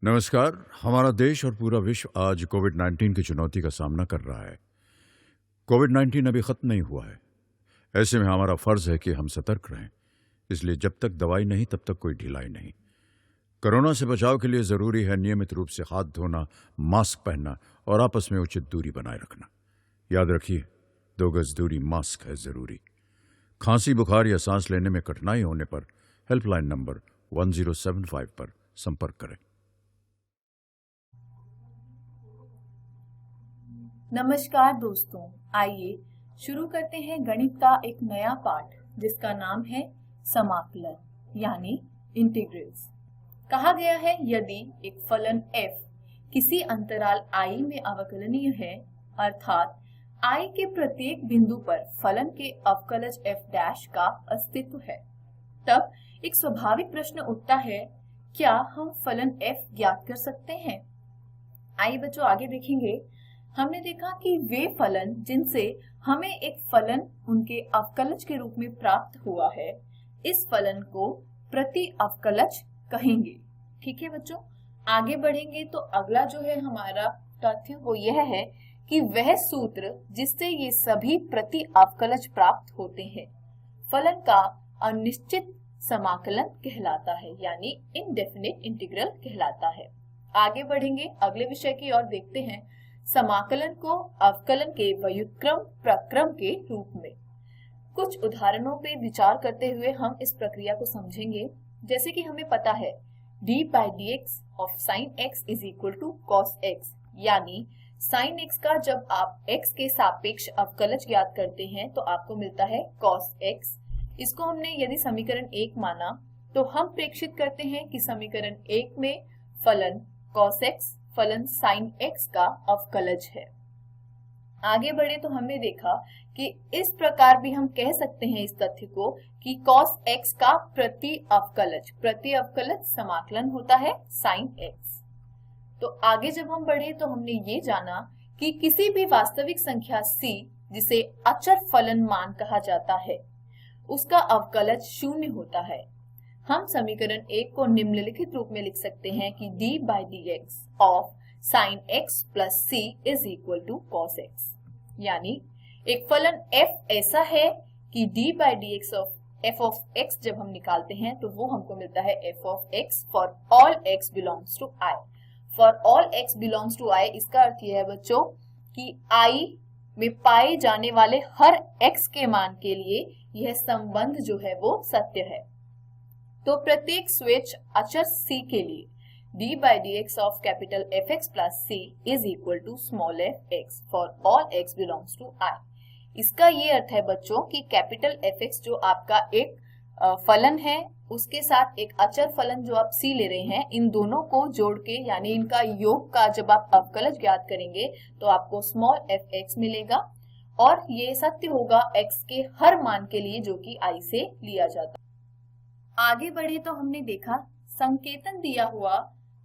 नमस्कार। हमारा देश और पूरा विश्व आज कोविड-19 की चुनौती का सामना कर रहा है। कोविड-19 अभी खत्म नहीं हुआ है। ऐसे में हमारा फर्ज है कि हम सतर्क रहें। इसलिए जब तक दवाई नहीं तब तक कोई ढिलाई नहीं। कोरोना से बचाव के लिए जरूरी है नियमित रूप से हाथ धोना, मास्क पहनना और आपस में उचित दूरी बनाए रखना। याद रखिए, 2 गज दूरी, मास्क है जरूरी। खांसी, बुखार या सांस लेने में कठिनाई होने पर हेल्पलाइन नंबर 1075 पर संपर्क करें। नमस्कार दोस्तों, आइए शुरू करते हैं गणित का एक नया पाठ जिसका नाम है समाकलन यानी इंटीग्रल्स। कहा गया है यदि एक फलन f किसी अंतराल i में अवकलनीय है, अर्थात i के प्रत्येक बिंदु पर फलन के अवकलज f डैश का अस्तित्व है, तब एक स्वाभाविक प्रश्न उठता है, क्या हम फलन f ज्ञात कर सकते हैं? आइए बच्चों आगे देखेंगे। हमने देखा कि वे फलन जिनसे हमें एक फलन उनके अवकलज के रूप में प्राप्त हुआ है, इस फलन को प्रति अवकलज कहेंगे। ठीक है बच्चों, आगे बढ़ेंगे तो अगला जो है हमारा तथ्य वो यह है कि वह सूत्र जिससे ये सभी प्रति अवकलज प्राप्त होते हैं फलन का अनिश्चित समाकलन कहलाता है, यानी इनडेफिनिट इंटीग्रल कहलाता है। आगे बढ़ेंगे अगले विषय की ओर, देखते हैं समाकलन को अवकलन के व्युत्क्रम प्रक्रम के रूप में। कुछ उदाहरणों पे विचार करते हुए हम इस प्रक्रिया को समझेंगे। जैसे कि हमें पता है d by dx of sin x is equal to cos x, यानी sin x का जब आप x के सापेक्ष अवकलज ज्ञात करते हैं तो आपको मिलता है cos x। इसको हमने यदि समीकरण 1 माना तो हम प्रेक्षित करते हैं कि समीकरण 1 में फलन cos x फलन sin x का अवकलज है। आगे बढ़े तो हमने देखा कि इस प्रकार भी हम कह सकते हैं इस तथ्य को कि cos x का प्रति अवकलज समाकलन होता है sin x। तो आगे जब हम बढ़े तो हमने ये जाना कि किसी भी वास्तविक संख्या c जिसे अचर फलन मान कहा जाता है, उसका अवकलज शून्य होता है। हम समीकरण 1 को निम्नलिखित रूप में लिख सकते हैं कि d by dx of sin x plus c is equal to cos x, यानी एक फलन f ऐसा है कि d by dx of f of x जब हम निकालते हैं तो वो हमको मिलता है f of x for all x belongs to I। For all x belongs to I इसका अर्थ यह है बच्चों कि I में पाए जाने वाले हर x के मान के लिए यह संबंध जो है वो सत्य है। तो प्रत्येक स्वेच्छ अचर c के लिए d by dx of capital Fx plus c is equal to small fx for all x belongs to I। इसका ये अर्थ है बच्चों कि कैपिटल Fx जो आपका एक फलन है उसके साथ एक अचर फलन जो आप c ले रहे हैं, इन दोनों को जोड़ के यानी इनका योग का जब आप अवकलज ज्ञात करेंगे तो आपको स्मॉल fx मिलेगा और ये सत्य होगा x के हर मान के लिए जो कि I से लिया जाता है। आगे बढ़े तो हमने देखा संकेतन दिया हुआ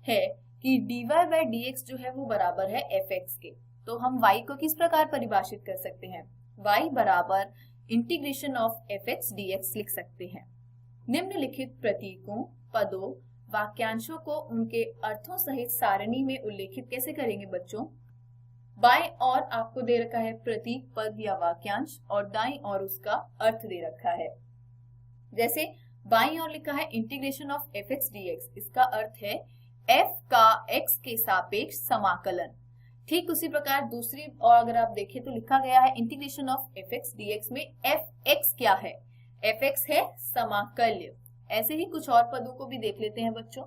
है कि dy by dx जो है वो बराबर है fx के, तो हम y को किस प्रकार परिभाषित कर सकते हैं? y बराबर इंटीग्रेशन ऑफ fx dx लिख सकते हैं। निम्नलिखित प्रतीकों, पदों, वाक्यांशों को उनके अर्थों सहित सारणी में उल्लेखित कैसे करेंगे बच्चों? बाएं ओर आपको दे रखा है प्रतीक, पद या वाक्यांश और दाएं ओर उसका अर्थ दे रखा है। जैसे बाईं ओर लिखा है इंटीग्रेशन ऑफ fx dx, इसका अर्थ है f का x के सापेक्ष समाकलन। ठीक उसी प्रकार दूसरी ओर अगर आप देखें तो लिखा गया है इंटीग्रेशन ऑफ fx dx में fx क्या है? fx है समाकल्य। ऐसे ही कुछ और पदों को भी देख लेते हैं बच्चों।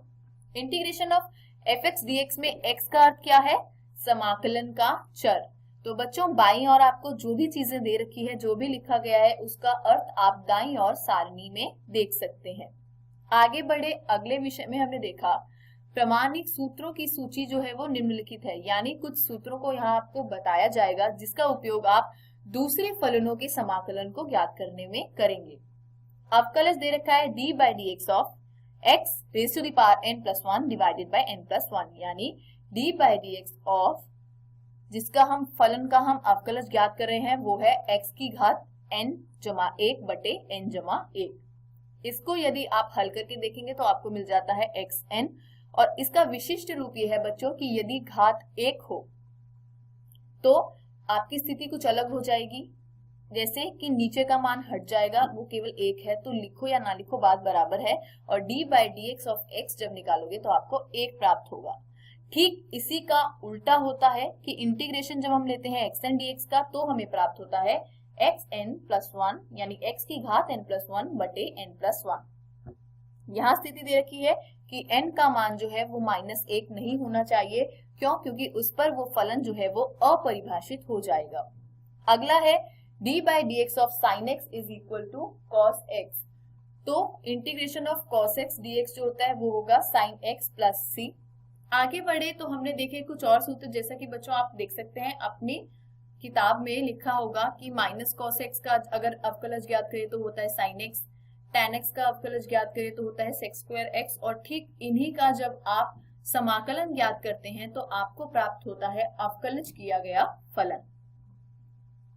इंटीग्रेशन ऑफ fx dx में x का अर्थ क्या है? समाकलन का चर। तो बच्चों बाईं ओर आपको जो भी चीजें दे रखी है, जो भी लिखा गया है, उसका अर्थ आप दाईं ओर सारणी में देख सकते हैं। आगे बढ़े अगले विषय में हमने देखा प्रामाणिक सूत्रों की सूची जो है वो निम्नलिखित है, यानी कुछ सूत्रों को यहाँ आपको बताया जाएगा जिसका उपयोग आप दूसरे फलनों के समाकलन को ज्ञात करने में करेंगे। अवकलज दे रखा है d by dx of x raised to the power n plus 1 divided by n plus 1, यानी d by dx of जिसका हम फलन का हम अवकलज ज्ञात कर रहे हैं वो है x की घात n जमा 1 बटे n जमा 1। इसको यदि आप हल करके देखेंगे तो आपको मिल जाता है xn और इसका विशिष्ट रूप यह है बच्चों कि यदि घात 1 हो तो आपकी स्थिति कुछ अलग हो जाएगी, जैसे कि नीचे का मान हट जाएगा, वो केवल 1 है, तो लिखो या ना लिखो बात बराबर है, और d by d x of x जब निकालोगे तो आपको 1 प्राप्त होगा। ठीक इसी का उल्टा होता है कि इंटीग्रेशन जब हम लेते हैं xn dx का तो हमें प्राप्त होता है xn प्लस 1 यानी x की घात n प्लस 1 बटे n प्लस 1। यहाँ स्थिति दे रखी है कि n का मान जो है वो -1 नहीं होना चाहिए, क्यों? क्योंकि उस पर वो फलन जो है वो अपरिभाषित हो जाएगा। अगला है d by d x of sine x is equal to cos x, तो integration of cos x dx जो होता है वो होगा साइन एक्स प्लस सी। आगे बढ़े तो हमने देखे कुछ और सूत्र, जैसा कि बच्चों आप देख सकते हैं अपनी किताब में लिखा होगा कि माइनस कॉस एक्स का अगर अवकलज ज्ञात करें तो होता है साइन एक्स, tan एक्स का अवकलज ज्ञात करें तो होता है सेक स्क्वायर एक्स, और ठीक इन्हीं का जब आप समाकलन ज्ञात करते हैं तो आपको प्राप्त होता है अवकलज किया गया फलन।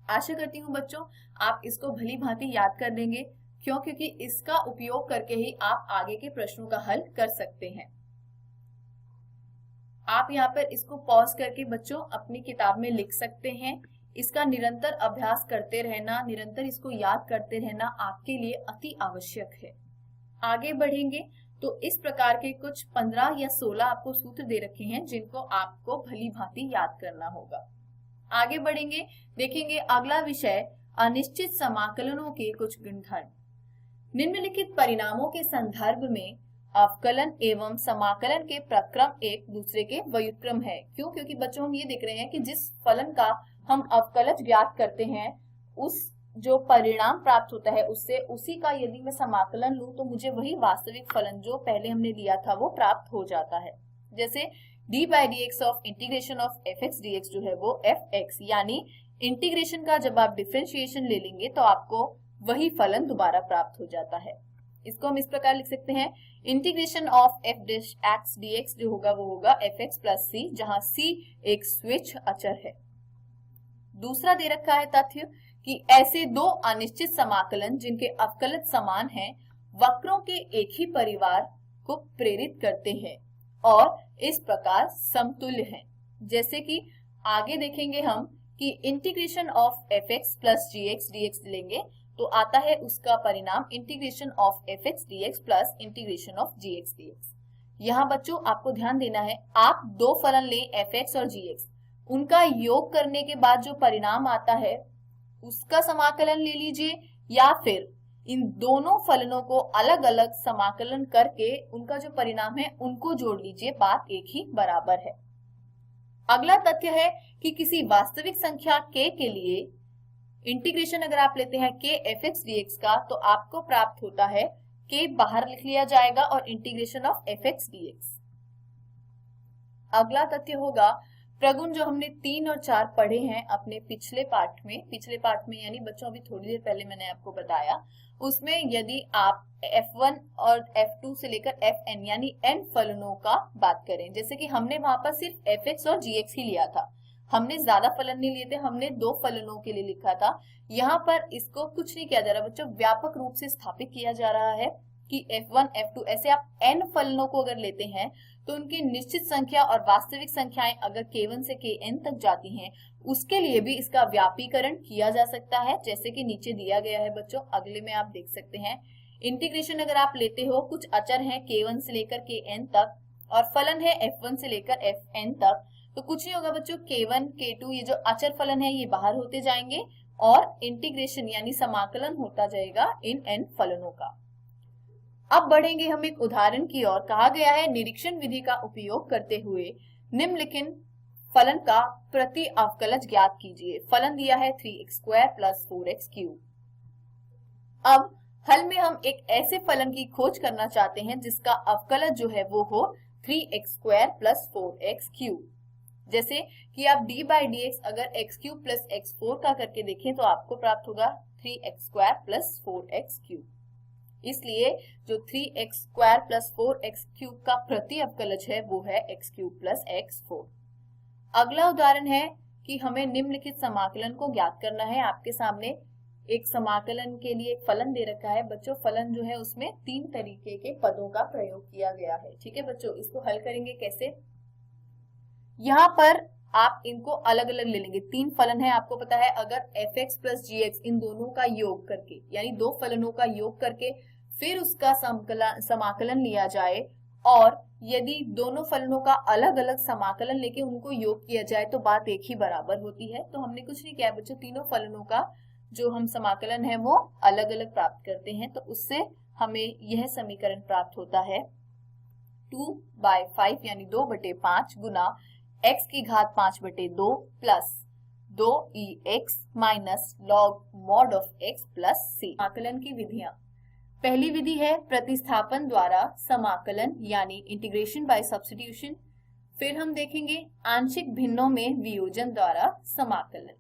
आशा करती हूँ बच्चों आप इसको भली भांति याद कर लेंगे, क्यों? क्योंकि इसका उपयोग करके ही आप आगे के प्रश्नों का हल कर सकते हैं। आप यहाँ पर इसको पॉज करके बच्चों अपनी किताब में लिख सकते हैं। इसका निरंतर अभ्यास करते रहना, निरंतर इसको याद करते रहना आपके लिए अति आवश्यक है। आगे बढ़ेंगे तो इस प्रकार के कुछ 15 या 16 आपको सूत्र दे रखे हैं जिनको आपको भली भांति याद करना होगा। आगे बढ़ेंगे, देखेंगे अगला विषय अनिश्चित समाकलनों के कुछ गुणधर्म। निम्नलिखित परिणामों के संदर्भ में अवकलन एवं समाकलन के प्रक्रम एक दूसरे के व्युत्क्रम है। क्यों? क्योंकि बच्चों हम ये देख रहे हैं कि जिस फलन का हम अवकलज ज्ञात करते हैं उस जो परिणाम प्राप्त होता है उससे उसी का यदि मैं समाकलन लूं तो मुझे वही वास्तविक फलन जो पहले हमने लिया था वो प्राप्त हो जाता है। जैसे d by d x of integration of F X D x जो है वो एफ एक्स, यानी इंटीग्रेशन का जब आप डिफ्रेंशिएशन ले लेंगे तो आपको वही फलन दोबारा प्राप्त हो जाता है। इसको हम इस प्रकार लिख सकते हैं integration of F dash x D x जो होगा वो होगा एफ एक्स प्लस सी, जहां सी एक स्विच अचर है। दूसरा दे रखा है तथ्य कि ऐसे दो अनिश्चित समाकलन जिनके अवकलज समान हैं वक्रों के एक ही परिवार को प्रेरित करते हैं और इस प्रकार समतुल्य हैं। जैसे कि आगे देखेंगे हम कि integration of F X plus G X D X लेंगे तो आता है उसका परिणाम integration of F X D x plus integration of G X D X. यहाँ बच्चों आपको ध्यान देना है, आप दो फलन लें एफ एक्स और जी एक्स, उनका योग करने के बाद जो परिणाम आता है उसका समाकलन ले लीजिए, या फिर इन दोनों फलनों को अलग अलग समाकलन करके उनका जो परिणाम है उनको जोड़ लीजिए, बात एक ही बराबर है। अगला तथ्य है कि किसी वास्तविक संख्या k के लिए इंटीग्रेशन अगर आप लेते हैं k F X D x का तो आपको प्राप्त होता है k बाहर लिख लिया जाएगा और integration of F X D x. अगला तथ्य होगा प्रगुण, जो हमने 3 और 4 पढ़े हैं अपने पिछले पार्ट में यानी बच्चों अभी थोड़ी देर पहले मैंने आपको बताया, उसमें यदि आप F1 और F2 से लेकर Fn यानी n फलनों का बात करें, जैसे कि हमने वहां पर सिर्फ Fx और Gx ही लिया था, हमने ज्यादा फलन नहीं लिए थे, हमने 2 फलनों के लिए लिखा था। यहाँ पर इसको कुछ नहीं किया जा रहा बच्चों, व्यापक रूप से स्थापित किया जा रहा है कि F1 F2 ऐसे आप n फलनों को अगर लेते हैं तो उनकी निश्चित संख्या और वास्तविक संख्याएं अगर k1 से kn तक जाती हैं उसके लिए भी इसका व्यापीकरण किया जा सकता है, जैसे कि नीचे दिया गया है बच्चों, अगले में आप देख सकते हैं। इंटीग्रेशन अगर आप लेते हो, कुछ अचर हैं k1 से लेकर kn तक और फलन है f1 से लेकर fn तक, तो कुछ नहीं होगा बच्चों, k1 k2 ये जो अचर फलन है ये बाहर होते जाएंगे और इंटीग्रेशन यानी समाकलन होता जाएगा इन n फलनों का। अब बढ़ेंगे हम एक उदाहरण की ओर। कहा गया है निरीक्षण विधि का उपयोग करते हुए निम्नलिखित फलन का प्रति अवकलज ज्ञात कीजिए। फलन दिया है 3x square plus 4x cube. अब हल में हम एक ऐसे फलन की खोज करना चाहते हैं जिसका अवकलज जो है वो हो 3x square plus 4x cube. जैसे कि आप d बाई डी एक्स अगर x क्यूब प्लस x4 का करके देखें तो आपको प्राप्त होगा 3x square plus 4x cube. इसलिए जो 3x square plus 4x cube का प्रति अवकलज है वो है x क्यूब प्लस x4। अगला उदाहरण है कि हमें निम्नलिखित समाकलन को ज्ञात करना है। आपके सामने एक समाकलन के लिए एक फलन दे रखा है बच्चों। फलन जो है उसमें 3 तरीके के पदों का प्रयोग किया गया है। ठीक है बच्चों, इसको हल करेंगे कैसे? यहाँ पर आप इनको अलग अलग ले लेंगे। 3 फलन है, आपको पता है अगर fx प्लस gx इन दोनों का योग करके, यानी 2 फलनों का योग करके फिर उसका समाकलन लिया जाए, और यदि दोनों फलनों का अलग अलग समाकलन लेके उनको योग किया जाए तो बात एक ही बराबर होती है। तो हमने कुछ नहीं किया बच्चों, तीनों फलनों का जो हम समाकलन है वो अलग अलग प्राप्त करते हैं, तो उससे हमें यह समीकरण प्राप्त होता है 2/5 यानी 2/5 गुना x की घात 5/2 plus 2ex minus log mod of x plus c। समाकलन की विधियां, पहली विधि है प्रतिस्थापन द्वारा समाकलन यानी इंटीग्रेशन बाय सब्स्टिट्यूशन। फिर हम देखेंगे आंशिक भिन्नों में वियोजन द्वारा समाकलन,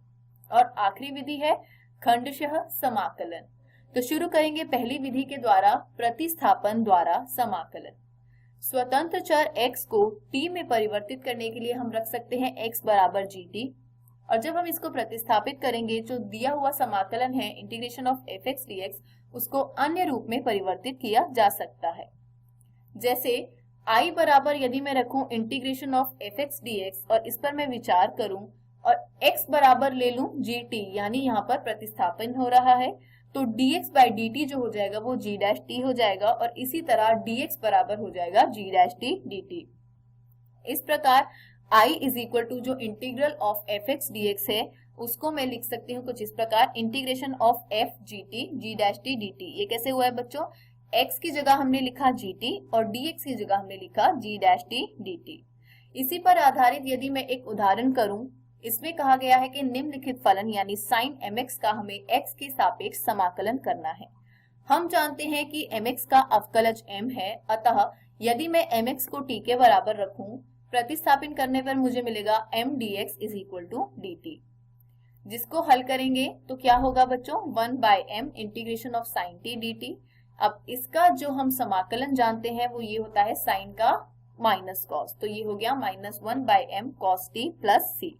और आखिरी विधि है खंडशः समाकलन। तो शुरू करेंगे पहली विधि के द्वारा प्रतिस्थापन द्वारा समाकलन। स्वतंत्र चर x को t में परिवर्तित करने के लिए हम रख सकते हैं x बराबर gt, और जब हम इसको प्रतिस्थापित करेंगे जो दिया हुआ समाकलन है इंटीग्रेशन ऑफ fx dx उसको अन्य रूप में परिवर्तित किया जा सकता है। जैसे I बराबर यदि मैं रखूं इंटीग्रेशन ऑफ fx dx और इस पर मैं विचार करूं और x बराबर ले लूं gt, यानी यहाँ पर प्रतिस्थापन हो रहा है, तो dx बाई dt जो हो जाएगा वो g डैश t हो जाएगा, और इसी तरह dx बराबर हो जाएगा g डैश t dt। इस प्रकार I इज इक्वल टू जो इंटीग्रल ऑफ fx dx है उसको मैं लिख सकती हूँ कुछ इस प्रकार, integration of f gt g dash t dt। ये कैसे हुआ है बच्चों? x की जगह हमने लिखा gt और dx की जगह हमने लिखा g डैश t dt। इसी पर आधारित यदि मैं एक उदाहरण करूं, इसमें कहा गया है कि निम्नलिखित फलन यानी sin mx का हमें x के सापेक्ष समाकलन करना है। हम जानते हैं कि mx का अवकलज m है, अतः यदि मैं mx को t के बराबर रखूं, प्रतिस्थापन करने पर मुझे मिलेगा m dx is equal to dt, जिसको हल करेंगे तो क्या होगा बच्चों? 1/m integration of sin t dt। अब इसका जो हम समाकलन जानते हैं वो ये होता है sin का माइनस cos, तो ये हो गया -1/m cos t plus c,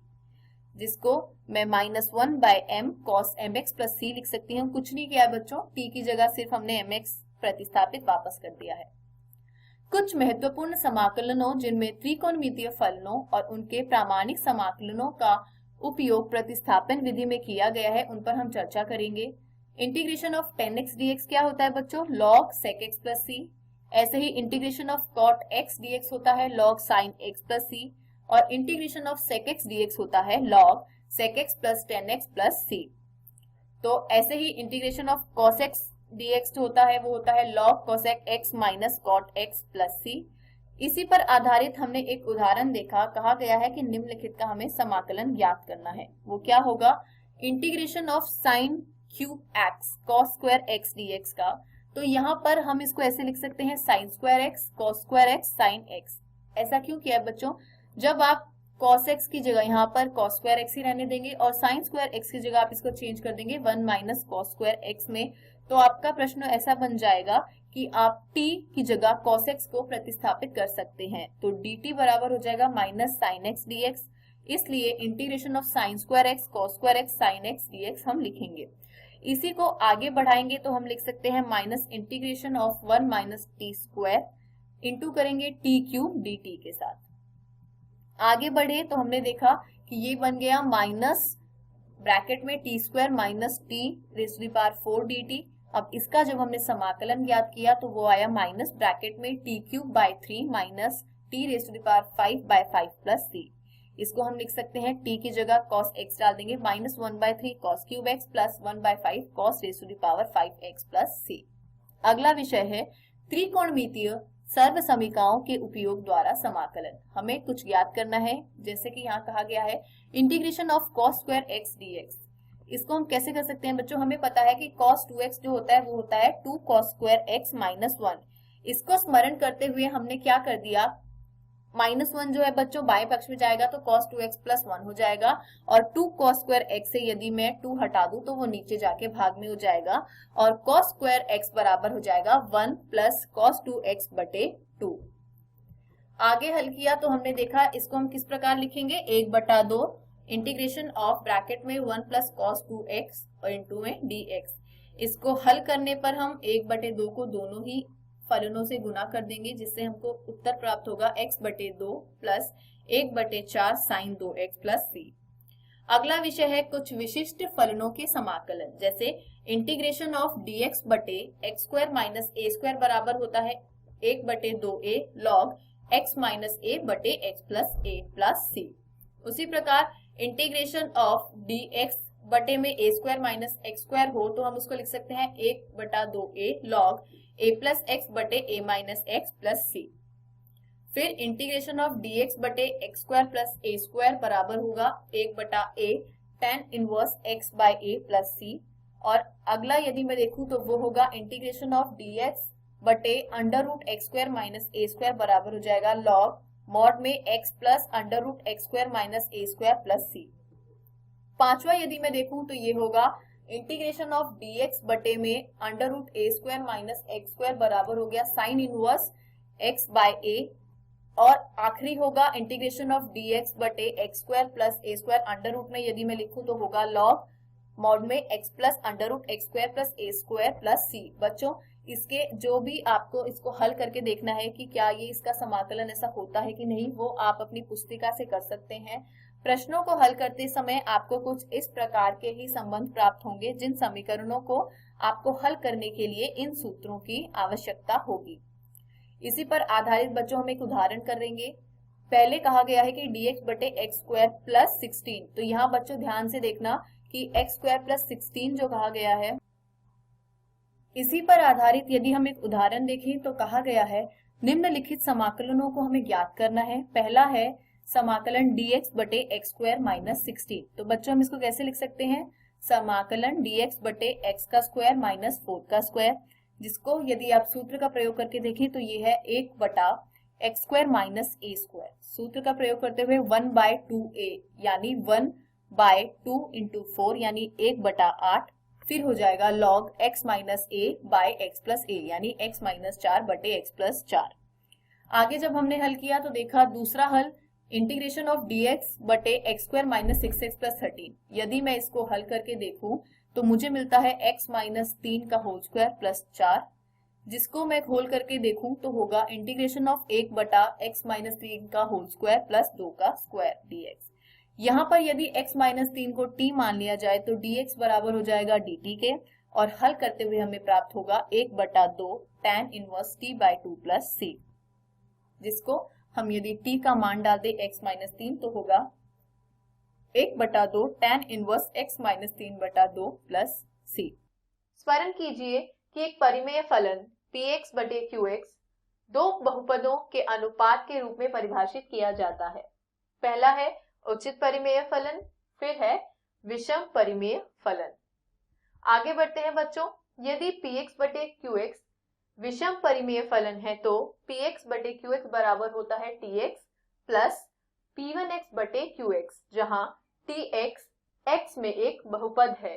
जिसको मैं -1/m cos mx plus c लिख सकती हूँ। कुछ नहीं किया बच्चों, t की जगह सिर्फ हमने mx प्रतिस्थापित वापस कर दिया है। कुछ महत्वपूर्ण समाकलनों जिनमें त्रिकोणमितीय फलनों और उनके प्रामाणिक समाकलनों का उपयोग प्रतिस्थापन विधि में किया गया है उन पर हम चर्चा करेंगे। Integration of tan x dx क्या होता है बच्चों? log sec x plus c। ऐसे ही integration of cot x dx होता है log sin x plus c, और integration of sec x dx होता है log sec x plus tan x plus c। तो ऐसे ही integration of cos x dx होता है वो होता है log cosec x minus cot x plus c। इसी पर आधारित हमने एक उदाहरण देखा, कहा गया है कि निम्नलिखित का हमें समाकलन ज्ञात करना है। वो क्या होगा? Integration of sin cube x cos square x dx का। तो यहाँ पर हम इसको ऐसे लिख सकते हैं sin square x cos square x sin x। ऐसा क्यों किया है बच्चों? जब आप cos x की जगह यहाँ पर cos स्क्वायर x ही रहने देंगे और sin स्क्वायर x की जगह आप इसको चेंज कर देंगे 1 माइनस cos स्क्वायर x में, तो आपका प्रश्न ऐसा बन जाएगा कि आप t की जगह cos x को प्रतिस्थापित कर सकते हैं, तो dt बराबर हो जाएगा माइनस sin x dx। इसलिए integration of sin square x cos square x sin x dx हम लिखेंगे। इसी को आगे बढ़ाएंगे तो हम लिख सकते हैं minus integration of 1 minus T square into करेंगे t क्यूब dt के साथ। आगे बढ़े तो हमने देखा कि ये बन गया माइनस ब्रैकेट में t square minus t raise to the power 4 dt। अब इसका जब हमने समाकलन ज्ञात किया तो वो आया माइनस ब्रैकेट में t cube by 3 minus t raise to the power 5 by 5 plus c। इसको हम लिख सकते हैं t की जगह cos x डाल देंगे minus 1/3 cos cube x plus 1/5 cos raise to the power 5x plus c। अगला विषय है त्रिकोणमितीय सर्व समीकरणों के उपयोग द्वारा समाकलन। हमें कुछ ज्ञात करना है, जैसे कि यहाँ कहा गया है integration of cos square x dx। इसको हम कैसे कर सकते हैं बच्चों? हमें पता है कि cos 2x जो होता है वो होता है 2 cos स्क्वायर x माइनस 1। इसको स्मरण करते हुए हमने क्या कर दिया, माइनस 1 जो है बच्चों बाएं पक्ष में जाएगा तो cos 2x प्लस 1 हो जाएगा, और 2 cos स्क्वायर x से यदि मैं 2 हटा दूं तो वो नीचे जाके भाग में हो जाएगा, और cos स्क्वायर x बराबर हो जाएगा 1 प्लस cos 2x बटे 2। आगे हल किया तो हमने देखा इसको हम किस प्रकार लिखेंगे, 1/2 इंटीग्रेशन ऑफ ब्रैकेट में 1 प्लस कॉस 2x और इंटू में dx। इसको हल करने पर हम 1/2 को दोनों ही फलनों से गुना कर देंगे, जिससे हमको उत्तर प्राप्त होगा x/2 plus 1/4 sign 2x plus c। अगला विषय है कुछ विशिष्ट फलनों के समाकलन। जैसे इंटीग्रेशन ऑफ dx बटे x square minus a square बराबर होता है 1/2a log x माइनस ए बटे एक्स प्लस सी। उसी प्रकार इंटीग्रेशन ऑफ dx बटे में ए स्क्वायर माइनस एक्स स्क्वायर हो तो हम उसको लिख सकते हैं 1/2a log a plus x बटे a minus x plus c. फिर इंटीग्रेशन ऑफ dx बटे x square plus a square बराबर होगा 1/a tan inverse x by a plus c. और अगला यदि मैं देखूं तो वो होगा इंटीग्रेशन ऑफ dx बटे under root x square minus a square बराबर हो जाएगा log मॉड में x plus under root x square minus a square plus c. पांचवा यदि मैं देखूं तो ये होगा इंटीग्रेशन ऑफ dx बटे में under root a square minus x square बराबर हो गया sine inverse x by a। और आखिरी होगा इंटीग्रेशन ऑफ dx बटे x square plus a square under root में यदि मैं लिखूं तो होगा log मॉड में x plus under root x square plus a square plus c. बच्चों इसके जो भी आपको इसको हल करके देखना है कि क्या ये इसका समाकलन ऐसा होता है कि नहीं, वो आप अपनी पुस्तिका से कर सकते हैं। प्रश्नों को हल करते समय आपको कुछ इस प्रकार के ही संबंध प्राप्त होंगे जिन समीकरणों को आपको हल करने के लिए इन सूत्रों की आवश्यकता होगी। इसी पर आधारित बच्चों हम एक उदाहरण करेंगे। पहले कहा गया है कि dx बटे एक्स स्क्वायर प्लस 16। तो यहाँ बच्चों ध्यान से देखना कि एक्स स्क्वायर प्लस 16 जो कहा गया है, इसी पर आधारित यदि हम एक उदाहरण देखें तो कहा गया है निम्नलिखित समाकलनों को हमें ज्ञात करना है। पहला है समाकलन dx बटे एक्स स्क्वायर माइनस 16। तो बच्चों हम इसको कैसे लिख सकते हैं, समाकलन dx बटे एक्स का स्क्वायर माइनस 4 का स्क्वायर, जिसको यदि आप सूत्र का प्रयोग करके देखें तो ये है 1/एक्स स्क्वायर माइनस ए स्क्वायर। सूत्र का प्रयोग करते हुए 1/2a यानी 1/2 इंटू 4 यानी 1/8। फिर हो जाएगा log x माइनस ए बाय एक्स प्लस ए यानी x माइनस 4 बटे एक्स प्लस 4। आगे जब हमने हल किया तो देखा दूसरा हल इंटीग्रेशन ऑफ dx बटे x square minus 6x plus 13। यदि मैं इसको हल करके देखूं तो मुझे मिलता है x माइनस 3 का होल स्क्वायर प्लस 4, जिसको मैं खोल करके देखूं तो होगा इंटीग्रेशन ऑफ 1/x माइनस 3 का होल स्क्वायर प्लस 2 का स्क्वायर dx। यहाँ पर यदि x माइनस 3 को t मान लिया जाए तो dx बराबर हो जाएगा dt के, और हल करते हुए हमें प्राप्त होगा 1/2 tan inverse t by 2 plus c, जिसको हम यदि t का मान डाल दे x माइनस 3 तो होगा 1/2 tan inverse x minus 3/2 plus c। स्मरण कीजिए कि एक परिमेय फलन px बटे qx दो बहुपदों के अनुपात के रूप में परिभाषित किया जाता है। पहला है उचित परिमेय फलन, फिर है विषम परिमेय फलन। आगे बढ़ते हैं बच्चों। यदि px बटे qx विषम परिमेय फलन है तो px बटे qx बराबर होता है tx प्लस p1x बटे qx, जहां tx x में एक बहुपद है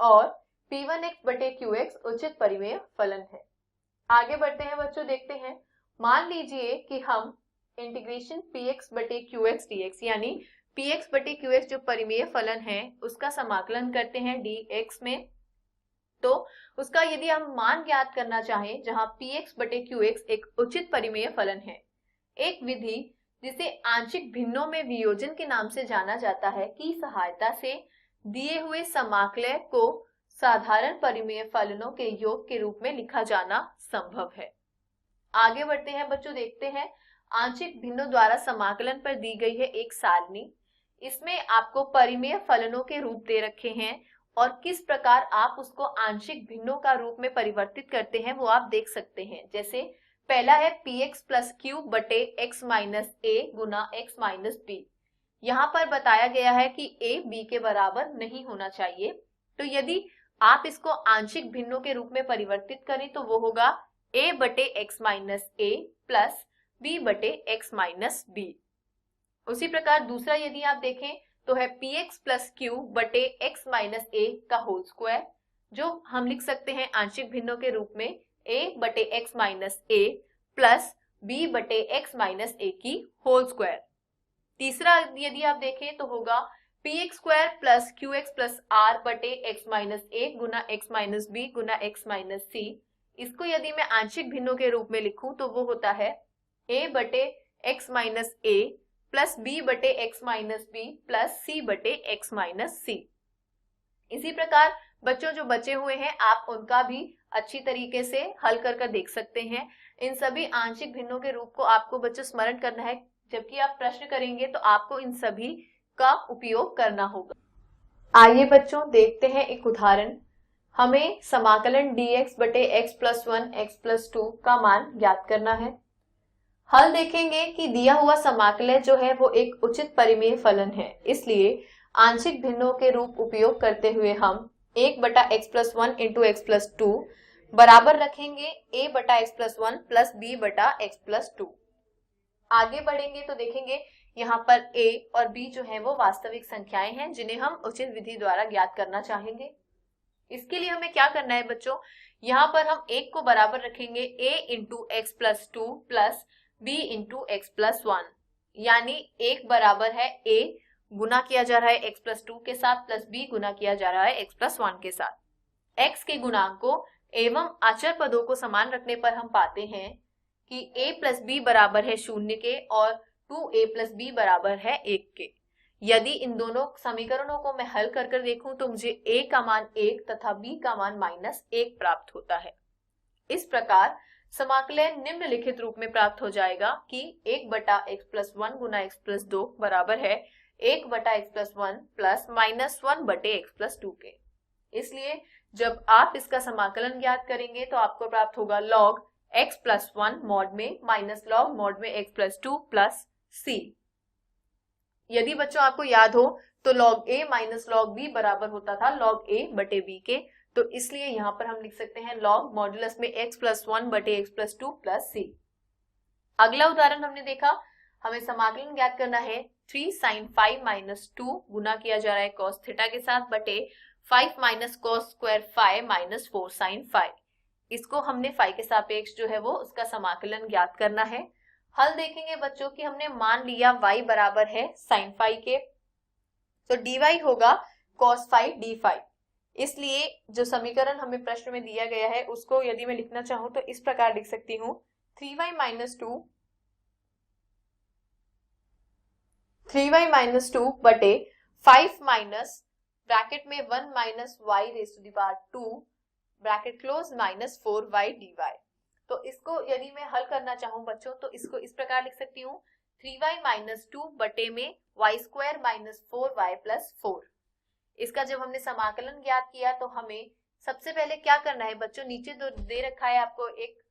और p1x बटे qx उचित परिमेय फलन है। आगे बढ़ते हैं बच्चों, देखते हैं। मान लीजिए कि हम इंटीग्रेशन px बटे qx dx यानी px बटे qx जो परिमेय फलन है उसका समाकलन करते हैं dx में। तो उसका यदि हम मान ज्ञात करना चाहें जहां px बटे qx एक उचित परिमेय फलन है, एक विधि जिसे आंशिक भिन्नों में वियोजन के नाम से जाना जाता है की सहायता से दिए हुए समाकलय को साधारण परिमेय फलनों के योग के रूप में लिखा जाना संभव है। आगे बढ़ते हैं बच्चों, देखते हैं। आंशिक भिन्नों द्वारा समाकलन पर दी गई है एक सारणी। इसमें आपको परिमेय फलनों के रूप दे रखे हैं और किस प्रकार आप उसको आंशिक भिन्नों का रूप में परिवर्तित करते हैं वो आप देख सकते हैं। जैसे पहला है px प्लस q बटे x minus a Guna x minus b। यहाँ पर बताया गया है कि a b के बराबर नहीं होना चाहिए, तो यदि आप इसको आंशिक भिन्नों के रूप में परिवर्तित करें तो वो होगा a बटे x minus a plus b बटे x माइनस b। उसी प्रकार दूसरा यदि आप देखें तो है px प्लस q बटे x माइनस a का होल स्क्वायर, जो हम लिख सकते हैं आंशिक भिन्नों के रूप में a बटे x minus a plus b बटे x माइनस a की होल स्क्वायर। तीसरा यदि आप देखें तो होगा px square plus qx plus r बटे x माइनस 1 गुना x माइनस b गुना x माइनस c, इसको यदि मैं आंशिक भिन्नों के रूप में लिखूं तो वो होता है a बटे x minus a plus b बटे x minus b plus c बटे x माइनस c। इसी प्रकार बच्चों जो बचे हुए हैं आप उनका भी अच्छी तरीके से हल कर देख सकते हैं। इन सभी आंशिक भिन्नों के रूप को आपको बच्चों स्मरण करना है, जबकि आप प्रश्न करेंगे तो आपको इन सभी का उपयोग करना होगा। आइए बच्चों देखते हैं एक उदाहरण। हमें समाकलन dx बटे x प्लस 1 x प्लस 2 का मान ज्ञात करना है। हल देखेंगे कि दिया हुआ समाकलन जो है वो एक उचित परिमेय फलन है, इसलिए आंशिक भिन्नों के रूप उपयोग करते हुए हम 1 बटा x plus 1 into x plus 2 बराबर रखेंगे a बटा x प्लस 1 प्लस b बटा x प्लस 2। आगे बढ़ेंगे तो देखेंगे यहाँ पर a और b जो है वो वास्तविक संख्याएं हैं जिन्हें हम उचित विधि द्वारा ज्ञात करना चाहेंगे। इसके लिए हमें क्या करना है बच्चों, यहाँ पर हम एक को बराबर रखेंगे a into x plus 2 plus b into x plus 1, यानी एक बराबर है a गुना किया जा रहा है x प्लस 2 के साथ प्लस b गुना किया जा रहा है x प्लस 1 के साथ। x के गुणांक को एवं अचर पदों को समान रखने पर हम पाते हैं कि a प्लस b बराबर है 0 के और 2a प्लस b बराबर है 1 के। यदि इन दोनों समीकरणों को मैं हल कर देखूं तो मुझे a का मान 1 तथा b का मान -1 प्राप्त होता है। इस प्रकार समाकलन निम्नलिखित रूप में प्राप्त हो जाएगा कि 1 बटा x प्लस 1 गुना x प्लस 2 बराबर है 1 बटा x प्लस 1 प्लस -1 बटे x प्लस 2 के। इसलिए जब आप इसका समाकलन ज्ञात करेंगे तो आपको प्राप्त होगा log x प्लस 1 मॉड में माइनस लॉग मॉड में x प्लस 2 प्लस c। यदि बच्चों आपको याद हो तो log a minus log b बराबर होता था log a बटे b के, तो इसलिए यहाँ पर हम लिख सकते हैं log मॉडुलस में x प्लस 1 बटे x प्लस 2 प्लस c। अगला उदाहरण हमने देखा, हमें समाकलन ज्ञात करना है 3 sin 5 माइनस 2 गुना किया जा रहा है cos थीटा के साथ बटे 5 minus cos square 5 minus 4 sin 5। इसको हमने फाई के सापेक्ष जो है वो उसका समाकलन ज्ञात करना है। हल देखेंगे बच्चों कि हमने मान लिया y बराबर है sin 5 के, तो dy होगा cos 5 d5। इसलिए जो समीकरण हमें प्रश्न में दिया गया है उसको यदि मैं लिखना चाहूं तो इस प्रकार लिख सकती हूँ 3y माइनस 2 बटे 5 माइनस ब्रैकेट में 1 minus y raise to the power 2 bracket close minus 4y dy। तो इसको यदि मैं हल करना चाहूं बच्चों तो इसको इस प्रकार लिख सकती हूँ 3y माइनस 2 बटे में y square minus 4y plus 4। इसका जब हमने समाकलन ज्ञात किया तो हमें सबसे पहले क्या करना है बच्चों, नीचे जो दे रखा है आपको एक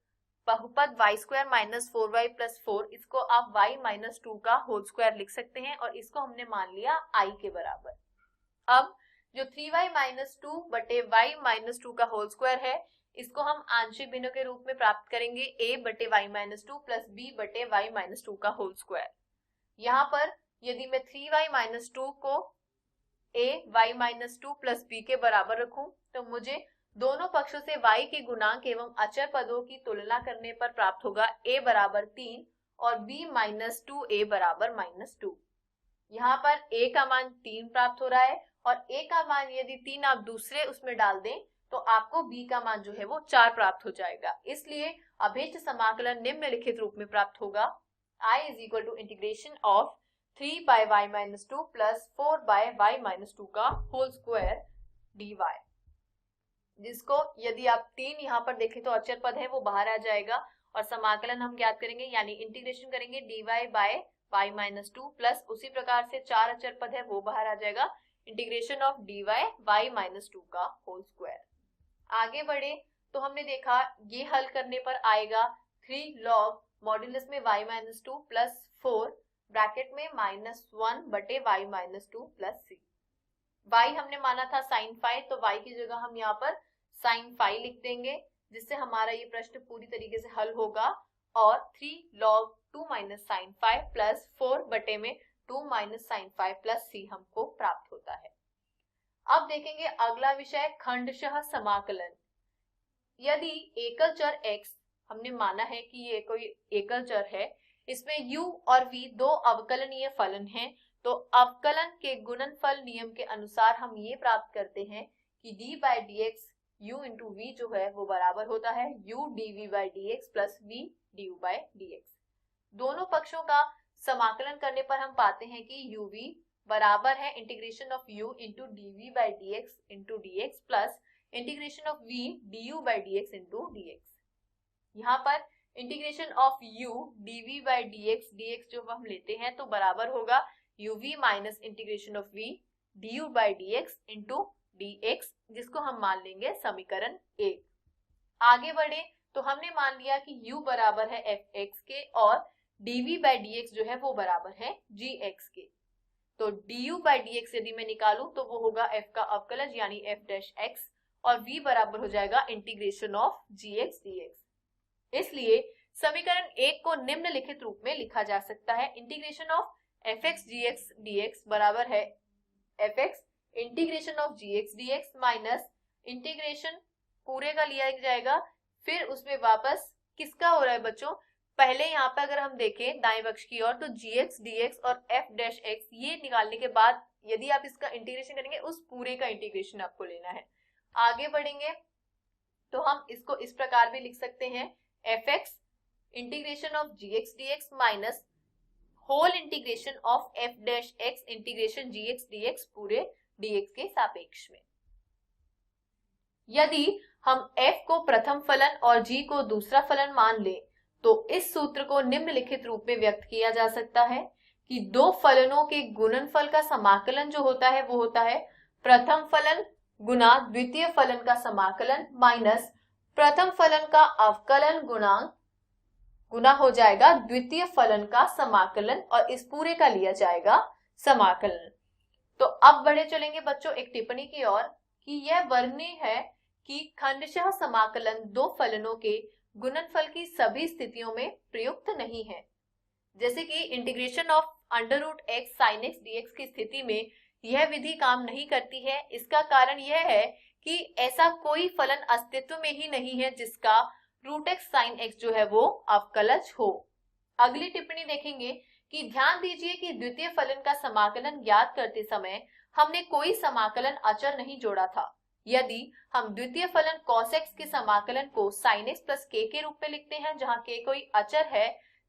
बहुपद y square minus 4y plus 4, इसको आप y माइनस 2 का होल स्क्वायर लिख सकते हैं और इसको हमने मान लिया i के बराबर। अब जो 3y माइनस 2 बटे y माइनस 2 का होल स्क्वायर है इसको हम आंशिक भिन्नों के रूप में प्राप्त करेंगे a बटे y माइनस 2 प्लस b बटे y माइनस 2 का होल स्क्वायर। यहाँ पर यदि मैं 3y माइनस 2 को a y minus 2 plus b के बराबर रखूं तो मुझे दोनों पक्षों से y के गुणांक एवं अचर पदों की तुलना करने पर प्राप्त होगा a बराबर 3 और b माइनस 2a बराबर माइनस 2। यहाँ पर a का मान 3 प्राप्त हो रहा है और a का मान यदि 3 आप दूसरे उसमें डाल दें तो आपको b का मान जो है वो 4 प्राप्त हो जाएगा। इसलिए अभेद्य समाकलन निम्नलिखित रूप में प्राप्त होगा I is equal to integration of 3 by y minus 2 plus 4 by y minus 2 का होल स्क्वायर dy, जिसको यदि आप 3 यहाँ पर देखें तो अचर पद है वो बाहर आ जाएगा और समाकलन हम ज्ञात करेंगे यानी इंटीग्रेशन करेंगे dy by y minus 2 plus उसी प्रकार से 4 अचर पद है वो बाहर आ जाएगा, integration of dy y minus 2 का होल स्क्वायर। आगे बढ़े तो हमने देखा ये हल करने पर आएगा 3 log मॉड्यूलस में y माइनस 2 प्लस 4 ब्रैकेट में माइनस 1 बटे y minus 2 plus c। y हमने माना था sin 5 तो y की जगह हम यहाँ पर sin 5 लिख देंगे जिससे हमारा ये प्रश्न पूरी तरीके से हल होगा और 3 log 2 माइनस sin 5 प्लस 4 बटे में 2 माइनस sin 5 प्लस c हमको प्राप्त होता है। अब देखेंगे अगला विषय खंडशः समाकलन। यदि एकल चर x हमने माना है कि ये कोई एकल चर है, इसमें u और v दो अवकलनीय फलन हैं, तो अवकलन के गुणनफल नियम के अनुसार हम ये प्राप्त करते हैं कि d by d x u into v जो है वो बराबर होता है u dv by d x plus v du by d x. दोनों पक्षों का समाकलन करने पर हम पाते हैं कि uv बराबर है integration of u into dv by d x into D x plus integration of v du by d x into D X. यहाँ पर integration of u dv by d x जो हम लेते हैं तो बराबर होगा uv minus integration of v du by d x into dx, जिसको हम मान लेंगे समीकरण 1। आगे बढ़े तो हमने मान लिया कि u बराबर है fx के और dv बाई dx जो है वो बराबर है gx के। तो du बाई dx यदि मैं निकालूं तो वो होगा f का अवकलज यानी f डैश x और v बराबर हो जाएगा इंटीग्रेशन ऑफ gx dx। इसलिए समीकरण 1 को निम्नलिखित रूप में लिखा जा सकता है, integration of fx gx dx बराबर है fx integration of gx dx minus integration पूरे का लिया जाएगा, फिर उसमें वापस किसका हो रहा है बच्चों, पहले यहाँ पे अगर हम देखें दाएं पक्ष की ओर तो gx dx और f डैश x ये निकालने के बाद यदि आप इसका इंटीग्रेशन करेंगे उस पूरे का इंटीग्रेशन आपको लेना है। आगे बढ़ेंगे तो हम इसको इस प्रकार भी लिख सकते हैं fx integration of gx dx minus whole integration of f dash x integration gx dx पूरे dx के सापेक्ष में। यदि हम f को प्रथम फलन और g को दूसरा फलन मान ले तो इस सूत्र को निम्नलिखित रूप में व्यक्त किया जा सकता है कि दो फलनों के गुणनफल का समाकलन जो होता है वो होता है प्रथम फलन गुना द्वितीय फलन का समाकलन माइनस प्रथम फलन का अवकलन गुना हो जाएगा द्वितीय फलन का समाकलन और इस पूरे का लिया जाएगा समाकलन। तो अब बढ़े चलेंगे बच्चों एक टिप्पणी की ओर कि यह वर्णनीय है कि खंडशः समाकलन दो फलनों के गुणनफल की सभी स्थितियों में प्रयुक्त नहीं है। जैसे कि integration of under root x sine x dx की स्थिति में यह विधि काम नहीं करती है। इसका कारण यह है कि ऐसा कोई फलन अस्तित्व में ही नहीं है जिसका रूट एक्स साइन एक्स जो है वो अवकलज हो। अगली टिप्पणी देखेंगे कि ध्यान दीजिए कि द्वितीय फलन का समाकलन ज्ञात करते समय हमने कोई समाकलन अचर नहीं जोड़ा था। यदि हम द्वितीय फलन cos x के समाकलन को sin x प्लस k के रूप में लिखते हैं जहां k कोई अचर है,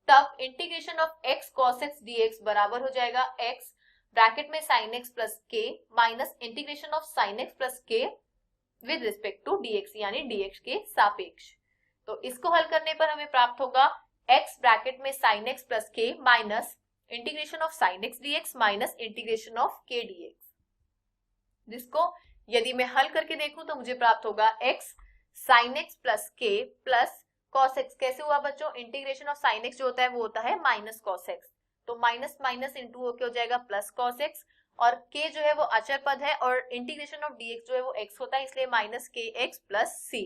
तब integration of x cos x dx बराबर हो जाएगा x ब्रैकेट में sin x plus k minus integration of sin x plus k with respect to dx यानी dx के सापेक्ष। तो इसको हल करने पर हमें प्राप्त होगा x ब्रैकेट में sin x plus k minus integration of sin x dx minus integration of k dx, जिसको यदि मैं हल करके देखूं तो मुझे प्राप्त होगा x sin x plus k plus cos x। कैसे हुआ बच्चों, इंटीग्रेशन ऑफ sin x जो होता है वो होता है माइनस cos x, तो माइनस माइनस इंटू होके हो जाएगा प्लस cos x और k जो है वो अचर पद है और इंटीग्रेशन ऑफ dx जो है वो x होता है इसलिए माइनस kx प्लस c,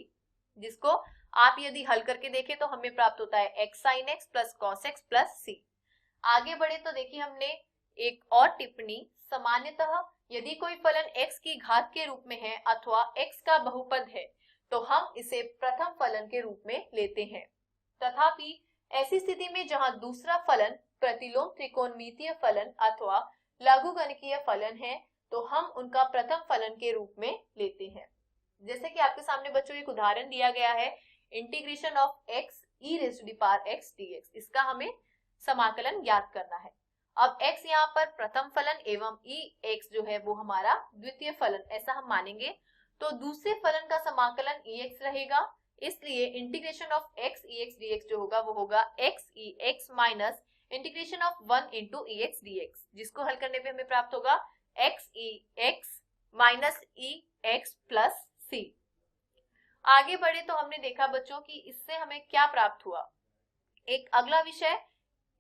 जिसको आप यदि हल करके देखें तो हमें प्राप्त होता है x sin x plus cos x plus c। आगे बढ़े तो देखिए हमने एक और टिप्पणी, सामान्यतः यदि कोई फलन x की घात के रूप में है अथवा x का बहुपद है तो हम इसे प्रथम फलन के रूप में लेते हैं। तथापि ऐसी स्थिति में जहां दूसरा फलन प्रतिलोम त्रिकोणमितीय फलन अथवा लघुगणकीय फलन है तो हम उनका प्रथम फलन के रूप में लेते हैं। जैसे कि आपके सामने बच्चों एक उदाहरण दिया गया है integration of x e raise to the power x dx, इसका हमें समाकलन ज्ञात करना है। अब x यहाँ पर प्रथम फलन एवं ex जो है वो हमारा द्वितीय फलन ऐसा हम मानेंगे, तो दूसरे फलन का समाकलन ex रहेगा, इसलिए integration of x ex dx जो होगा वो होगा x ex minus integration of 1 into ex dx, जिसको हल करने पे हमें प्राप्त होगा x ex minus ex plus c। आगे बढ़े तो हमने देखा बच्चों कि इससे हमें क्या प्राप्त हुआ। एक अगला विषय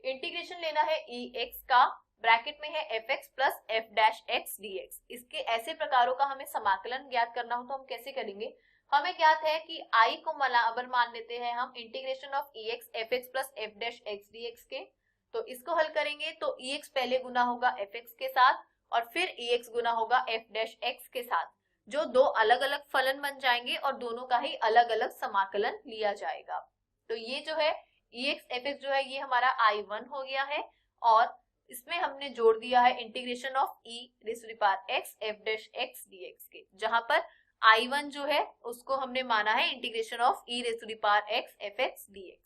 इंटीग्रेशन लेना है ex का, ब्रैकेट में है fx plus f dash x dx। इसके ऐसे प्रकारों का हमें समाकलन ज्ञात करना हो तो हम कैसे करेंगे। हमें ज्ञात है कि I को बराबर मान लेते हैं हम integration of ex fx plus f dash x dx के, तो इसको हल करेंगे तो ex पहले गुना होगा fx के साथ और फिर ex गुना होगा f डैश x के साथ, जो दो अलग अलग फलन बन जाएंगे और दोनों का ही अलग अलग समाकलन लिया जाएगा। तो ये जो है ex fx जो है ये हमारा I1 हो गया है और इसमें हमने जोड़ दिया है integration of e raise to the power x f dash x dx के, जहां पर I1 जो है उसको हमने माना है integration of e raise to the power x f x dx।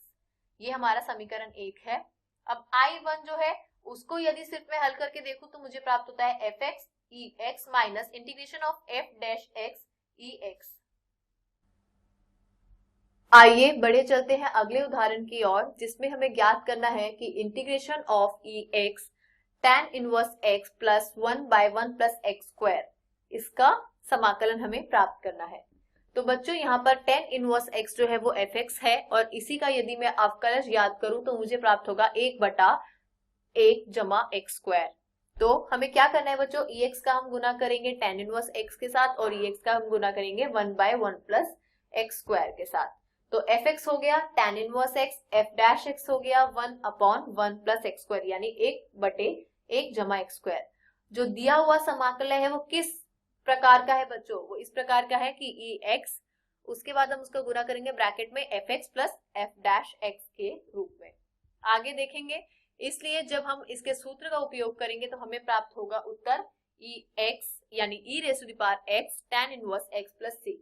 ये हमारा समीकरण 1 है। अब I1 जो है उसको यदि सिर्फ मैं हल करके देखूं तो मुझे प्राप्त होता है F x E x minus integration of F dash x E x. आइए बढ़े चलते हैं अगले उदाहरण की ओर, जिसमें हमें ज्ञात करना है कि integration of E x tan inverse x plus 1/1 plus x square, इसका समाकलन हमें प्राप्त करना है। तो बच्चों यहाँ पर tan इनवर्स x जो है वो fx है, और इसी का यदि मैं अवकलज याद करूं तो मुझे प्राप्त होगा 1/1 जमा एक्स स्क्वायर। तो हमें क्या करना है बच्चों, ex का हम गुना करेंगे tan इनवर्स x के साथ और ex का हम गुना करेंगे 1/1 प्लस एक्स स्क्वायर के साथ। तो fx हो गया tan inverse x, f dash x हो गया 1/1 प्लस एक्स स्क्वायर, यानी 1/1 जमा एक्स स्क्वायर। जो दिया हुआ समाकलन है वो किस प्रकार का है बच्चों, वो इस प्रकार का है कि ex, उसके बाद हम उसका गुना करेंगे ब्रैकेट में fx plus f dash x के रूप में। आगे देखेंगे, इसलिए जब हम इसके सूत्र का उपयोग करेंगे तो हमें प्राप्त होगा उत्तर ex यानी e raise to the power x tan inverse x plus c।